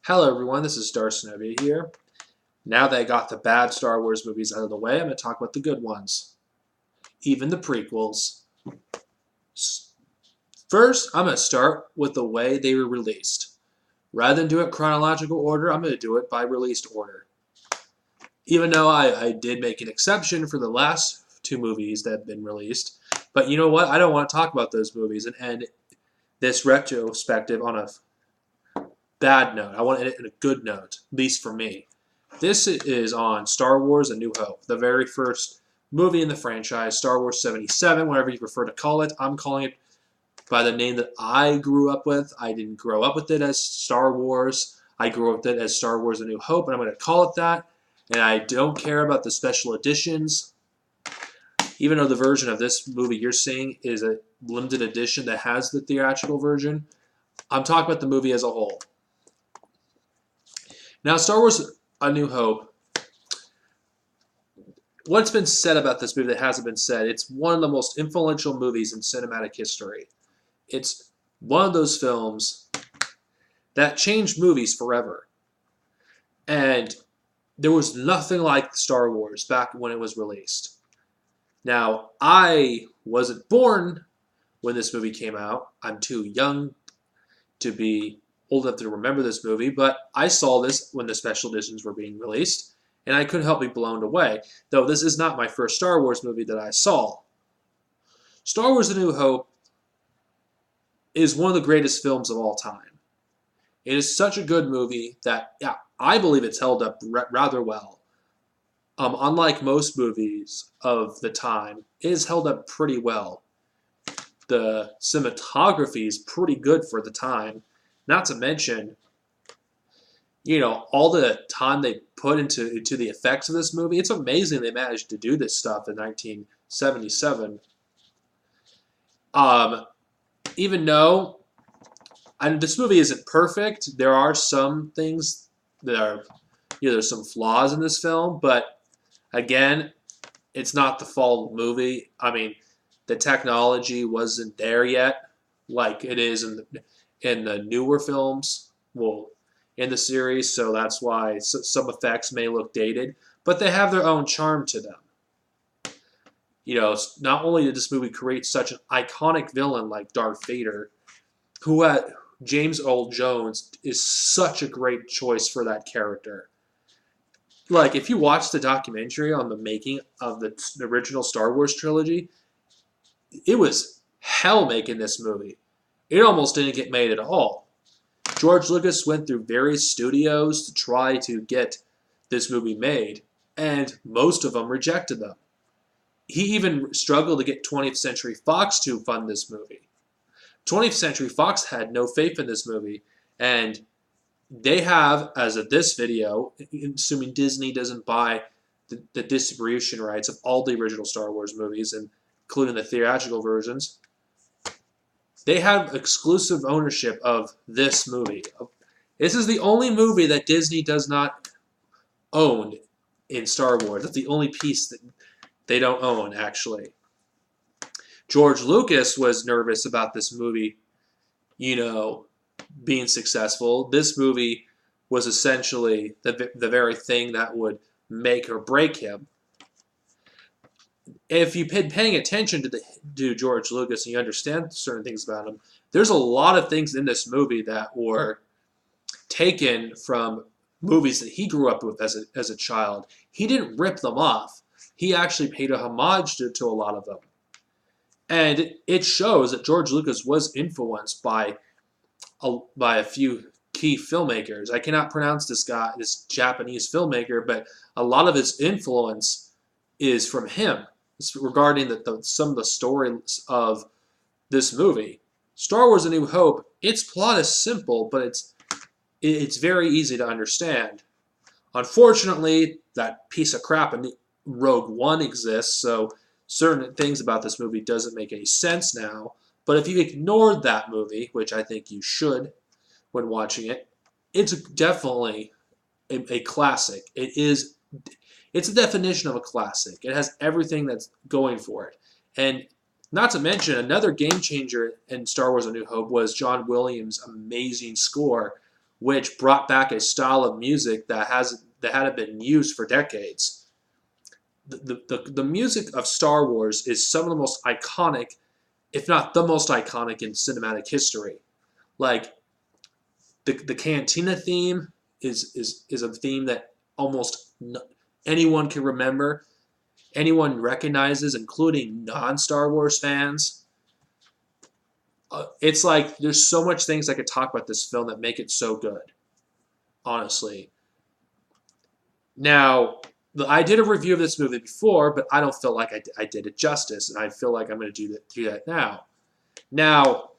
Hello everyone, this is Star Snowbie here. Now that I got the bad Star Wars movies out of the way, I'm going to talk about the good ones. Even the prequels. First, I'm going to start with the way they were released. Rather than do it chronological order, I'm going to do it by released order. Even though I did make an exception for the last two movies that have been released. But you know what? I don't want to talk about those movies and end this retrospective on a bad note. I want to end it on a good note, at least for me. This is on Star Wars A New Hope, the very first movie in the franchise, Star Wars 77, whatever you prefer to call it. I'm calling it by the name that I grew up with. I didn't grow up with it as Star Wars. I grew up with it as Star Wars A New Hope, and I'm going to call it that. And I don't care about the special editions. Even though the version of this movie you're seeing is a limited edition that has the theatrical version, I'm talking about the movie as a whole. Now, Star Wars A New Hope, what's been said about this movie that hasn't been said? It's one of the most influential movies in cinematic history. It's one of those films that changed movies forever. And there was nothing like Star Wars back when it was released. Now, I wasn't born when this movie came out. I'm too young to be old enough to remember this movie, but I saw this when the special editions were being released, and I couldn't help but be blown away, though this is not my first Star Wars movie that I saw. Star Wars A New Hope is one of the greatest films of all time. It is such a good movie that, yeah, I believe it's held up rather well. Unlike most movies of the time, it is held up pretty well. The cinematography is pretty good for the time. Not to mention, all the time they put into the effects of this movie. It's amazing they managed to do this stuff in 1977. Even though this movie isn't perfect, there are some things that are, there's some flaws in this film, but again, it's not the fault of the movie. I mean, the technology wasn't there yet, like it is in the newer films, in the series, so that's why some effects may look dated, but they have their own charm to them. Not only did this movie create such an iconic villain like Darth Vader, James Earl Jones is such a great choice for that character. Like, if you watch the documentary on the making of the original Star Wars trilogy, it was hell making this movie. It almost didn't get made at all. George Lucas went through various studios to try to get this movie made, and most of them rejected them. He even struggled to get 20th Century Fox to fund this movie. 20th Century Fox had no faith in this movie, and they have, as of this video, assuming Disney doesn't buy the distribution rights of all the original Star Wars movies, including the theatrical versions, they have exclusive ownership of this movie. This is the only movie that Disney does not own in Star Wars. That's the only piece that they don't own, actually. George Lucas was nervous about this movie, being successful. This movie was essentially the very thing that would make or break him. If you've been paying attention to George Lucas and you understand certain things about him, there's a lot of things in this movie that were taken from movies that he grew up with as a child. He didn't rip them off. He actually paid a homage to a lot of them. And it shows that George Lucas was influenced by a few key filmmakers. I cannot pronounce this Japanese filmmaker, but a lot of his influence is from him. Regarding some of the stories of this movie. Star Wars A New Hope, its plot is simple, but it's very easy to understand. Unfortunately, that piece of crap in Rogue One exists, so certain things about this movie doesn't make any sense now. But if you ignored that movie, which I think you should when watching it, it's definitely a classic. It's a definition of a classic. It has everything that's going for it. And not to mention, another game changer in Star Wars A New Hope was John Williams' amazing score, which brought back a style of music that hadn't been used for decades. The music of Star Wars is some of the most iconic, if not the most iconic, in cinematic history. Like the Cantina theme is a theme that almost anyone can remember, anyone recognizes, including non-Star Wars fans. It's like there's so much things I could talk about this film that make it so good, honestly. Now, I did a review of this movie before, but I don't feel like I did it justice, and I feel like I'm going to do that now. Now,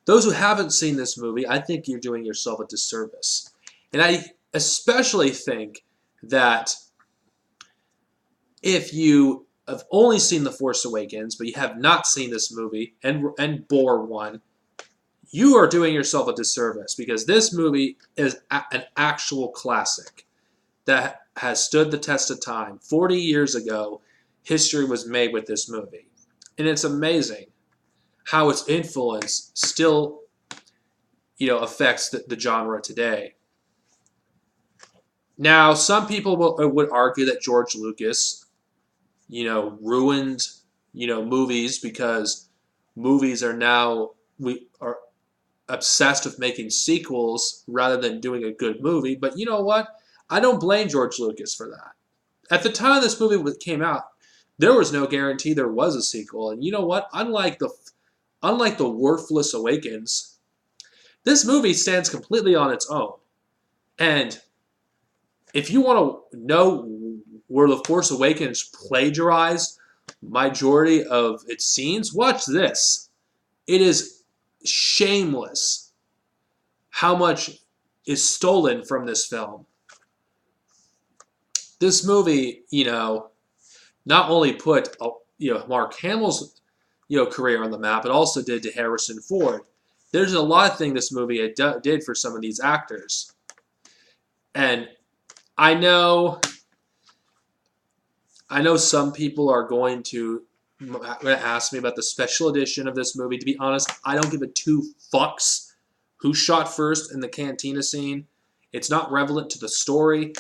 those who haven't seen this movie, I think you're doing yourself a disservice. And I especially think that if you have only seen The Force Awakens, but you have not seen this movie and Bore One, you are doing yourself a disservice, because this movie is an actual classic that has stood the test of time. 40 years ago, history was made with this movie. And it's amazing how its influence still, affects the genre today. Now, some people would argue that George Lucas, ruined, movies, because movies are now, we are obsessed with making sequels rather than doing a good movie. But you know what? I don't blame George Lucas for that. At the time this movie came out, there was no guarantee there was a sequel. And you know what? Unlike the worthless Awakens, this movie stands completely on its own. And if you want to know where The Force Awakens plagiarized majority of its scenes, watch this. It is shameless how much is stolen from this film. This movie, not only put Mark Hamill's career on the map, it also did to Harrison Ford. There's a lot of things this movie did for some of these actors, and I know some people are going to ask me about the special edition of this movie. To be honest, I don't give a two fucks who shot first in the cantina scene. It's not relevant to the story.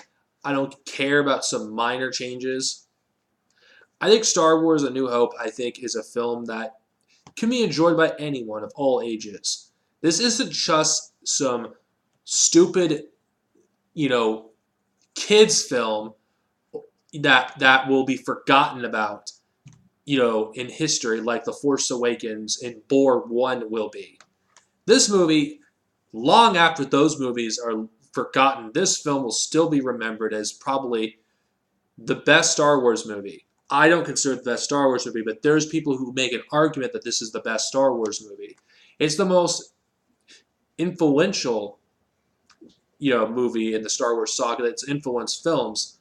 I don't care about some minor changes. I think Star Wars: A New Hope, is a film that can be enjoyed by anyone of all ages. This isn't just some stupid, kids film that will be forgotten about, in history, like The Force Awakens and Bore One will be. This movie, long after those movies are forgotten, this film will still be remembered as probably the best Star Wars movie. I don't consider it the best Star Wars movie, but there's people who make an argument that this is the best Star Wars movie. It's the most influential, movie in the Star Wars saga that's influenced films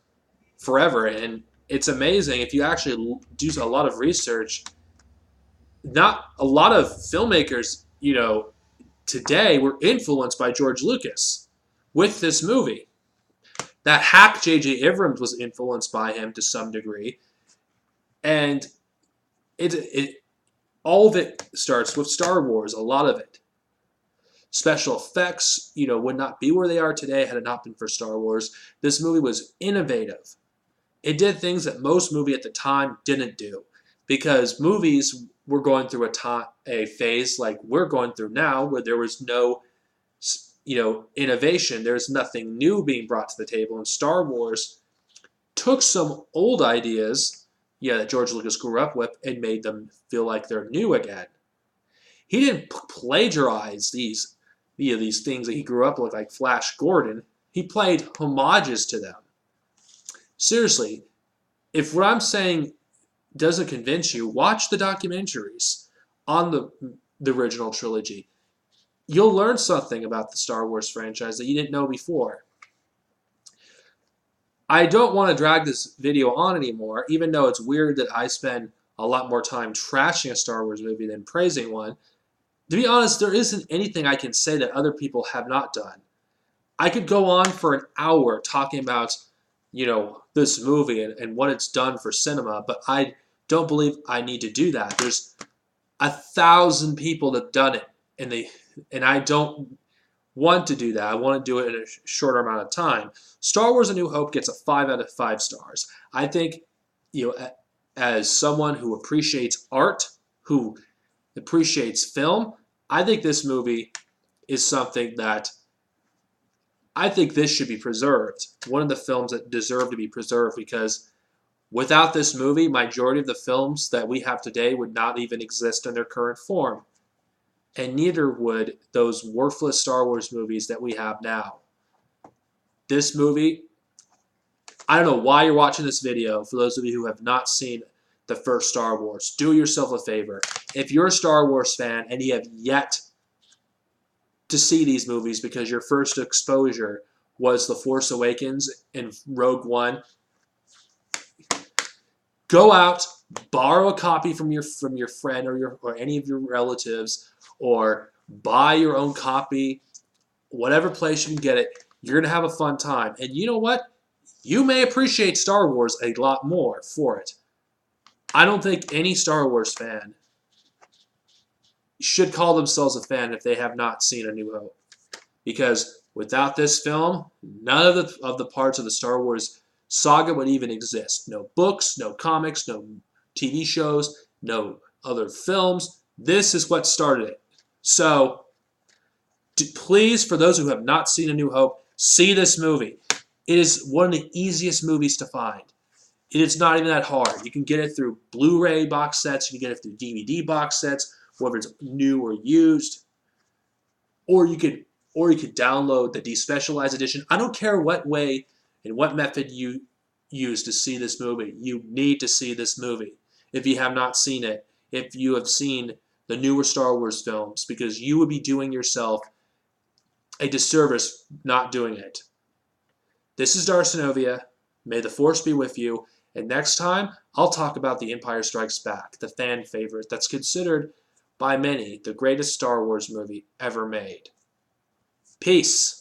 forever. And it's amazing if you actually do a lot of research. Not a lot of filmmakers, today were influenced by George Lucas with this movie. That hack J.J. Abrams was influenced by him to some degree. And all of it starts with Star Wars, a lot of it. Special effects, would not be where they are today had it not been for Star Wars. This movie was innovative. It did things that most movies at the time didn't do, because movies were going through a phase like we're going through now, where there was no, innovation. There's nothing new being brought to the table. And Star Wars took some old ideas, that George Lucas grew up with, and made them feel like they're new again. He didn't plagiarize these things that he grew up with, like Flash Gordon. He played homages to them. Seriously, if what I'm saying doesn't convince you, watch the documentaries on the original trilogy. You'll learn something about the Star Wars franchise that you didn't know before. I don't want to drag this video on anymore, even though it's weird that I spend a lot more time trashing a Star Wars movie than praising one. To be honest, there isn't anything I can say that other people have not done. I could go on for an hour talking about, this movie and what it's done for cinema, but I don't believe I need to do that. There's 1,000 people that have done it, and I don't want to do that. I want to do it in a shorter amount of time. Star Wars: A New Hope gets a 5 out of 5 stars. I think, as someone who appreciates art, who appreciates film, I think this movie is something that I think this should be preserved. One of the films that deserve to be preserved, because without this movie, majority of the films that we have today would not even exist in their current form. And neither would those worthless Star Wars movies that we have now. This movie, I don't know why you're watching this video. For those of you who have not seen the first Star Wars, do yourself a favor. If you're a Star Wars fan and you have yet to see these movies because your first exposure was The Force Awakens and Rogue One, go out, borrow a copy from your friend or any of your relatives, or buy your own copy, whatever place you can get it. You're going to have a fun time. And you know what? You may appreciate Star Wars a lot more for it. I don't think any Star Wars fan should call themselves a fan if they have not seen A New Hope. Because without this film, none of the parts of the Star Wars saga would even exist. No books, no comics, no TV shows, no other films. This is what started it. So, please, for those who have not seen A New Hope, see this movie. It is one of the easiest movies to find. It is not even that hard. You can get it through Blu-ray box sets. You can get it through DVD box sets, whether it's new or used. Or you could download the despecialized edition. I don't care what way and what method you use to see this movie. You need to see this movie if you have not seen it. If you have seen the newer Star Wars films, because you would be doing yourself a disservice not doing it. This is Darcinovia. May the Force be with you. And next time, I'll talk about The Empire Strikes Back, the fan favorite that's considered by many the greatest Star Wars movie ever made. Peace.